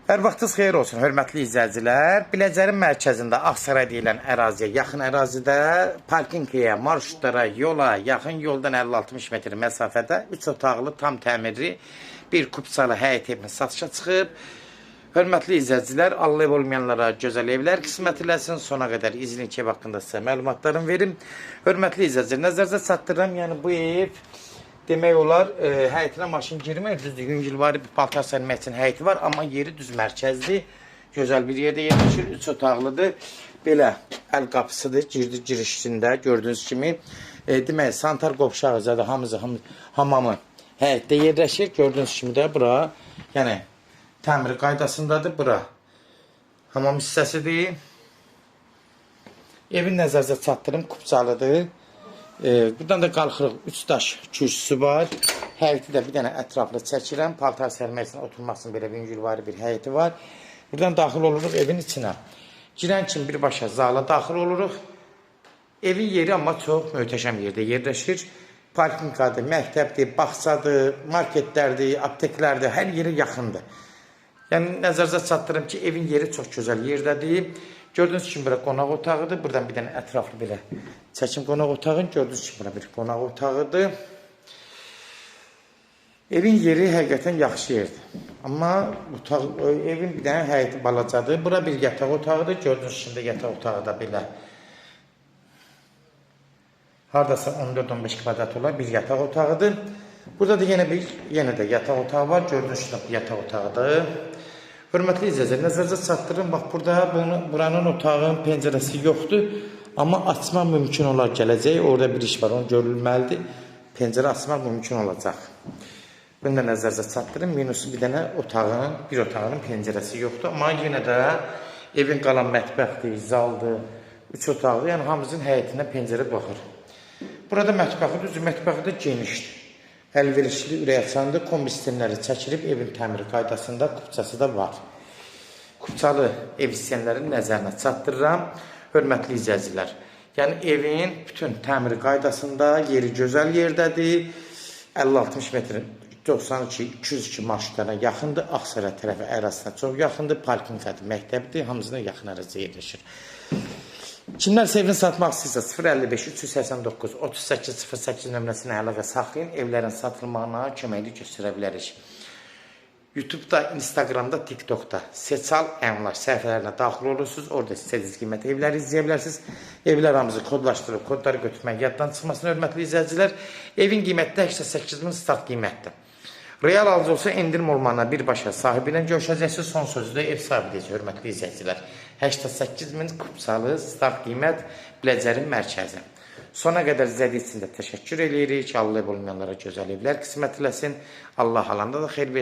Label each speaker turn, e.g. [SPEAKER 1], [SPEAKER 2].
[SPEAKER 1] Hər vaxtınız xeyir olsun, hörmətli izləyicilər. Biləcərin mərkəzində Ağsaray deyilən əraziyə, yaxın ərazidə parkinqəyə, marşrutlara, yola, yaxın yoldan 50-60 metr məsafədə 3 otaqlı, tam təmirli bir kupsalı həyət evimiz satışa çıxıb. Hörmətli izləyicilər, Allah ev olmayanlara gözəl evlər qismət eləsin. Sona qədər izləyin ki, ev haqqında sizə məlumatlarını verim. Hörmətli izləyicilər, nəzərinizə çatdırıram. Yəni bu ev demək olar, həyətinə maşın girmir, düzdür, yüngülvari bir paltar sərmək üçün həyəti var, amma yeri düz mərkəzdir, gözəl bir yerdə yerləşir, 3 otaqlıdır, belə əl qapısıdır, girişində gördüyünüz kimi, demək, santar qovşağı zadə hamamı həyətdə yerləşir, gördüyünüz kimi də bura, yəni təmir qaydasındadır, bura hamam hissəsidir, evin nəzərinizə çatdırım, kupçalıdır. Buradan da qalxırıq, 3 daş kürsüsü var. Həyəti də bir dənə ətraflı çəkirəm. Paltar sərmək üçün, oturmaq üçün belə yüngülvari bir həyəti var. Buradan daxil oluruq evin içinə. Girən kimi birbaşa zala daxil oluruq. Evin yeri amma çox möhtəşəm yerdə yerləşir. Parkinqadır, məktəbdir, bağçadır, marketlərdir, apteklərdir, hər yeri yaxındır. Yəni, nəzərinizə çatdırım ki, evin yeri çox gözəl yerdədir. Gördüyünüz kimi bura qonaq otağıdır. Buradan bir dənə ətraflı belə çəkim qonaq otağın. Gördüyünüz kimi bura bir qonaq otağıdır. Evin yeri həqiqətən yaxşı yerdir. Amma evin bir dənə həyəti balacadır. Bura bir yataq otağıdır. Gördüyünüz kimi yataq otağı da belə haradasa 14-15 kvadrat olan bir yataq otağıdır. Burada da yenə də yataq otağı var. Gördüyünüz kimi yataq otağıdır. Hörmətli izləyicilər, nəzərinizə çatdırın. Bax, burada buranın otağın pəncərəsi yoxdur. Amma açmaq mümkün olar gələcək. Orada bir iş var, onu görülməlidir. Pəncərə açmaq mümkün olacaq. Bunu da nəzərinizə çatdırın. Minusu bir dənə bir otağının pəncərəsi yoxdur. Amma yenə də evin qalan mətbəxdir, zaldır, 3 otaqlı. Yəni, hamımızın həyətindən pəncərə baxır. Burada mətbəxi düzdür, mətbəxi də genişdir. Əlverişli, ürəyaçandır, kombi sistemləri çəkilib, evin təmiri qaydasında kupçası da var. Kupçalı ev istəyənlərin nəzərinə çatdırıram, hörmətli izləyicilər. Yəni, evin bütün təmiri qaydasında yeri gözəl yerdədir, 50-60 metrin 92-202 marşrutlarına yaxındır, Ağsaray tərəfi ərazisinə çox yaxındır, parkinqadır, məktəbdir, hamısına yaxın ərazidə yerləşir. Kimlər evini satmaq istəyirsə 055-389-3808 nömrəsinə əlaqə saxlayın, evlərin satılmağına köməkli göstərə bilərik. YouTube'da, Instagram'da, TikTok'da Seçal Əmlak səhifələrinə daxil olursunuz, orada istədiyiniz qiymətli evləri izləyə bilərsiniz. Evlər hamımızı kodlaşdırıb, kodları götürmək yaddan çıxmasını hörmətli izləyicilər. Evin qiyməti 88.000 start qiymətdir. Real alıcı olsa endirim olmağına birbaşa sahibi ilə görüşəcəksiniz. Son sözü də ev sahibi deyəcək, hörmətli izləyicilər. 88.000 kupçalı start qiymət Biləcərin mərkəzi. Sona qədər izlədiyi üçün də təşəkkür edirik. Allah ev olmayanlara gözəl evlər qismət eləsin. Allah alanda da xeyir versin.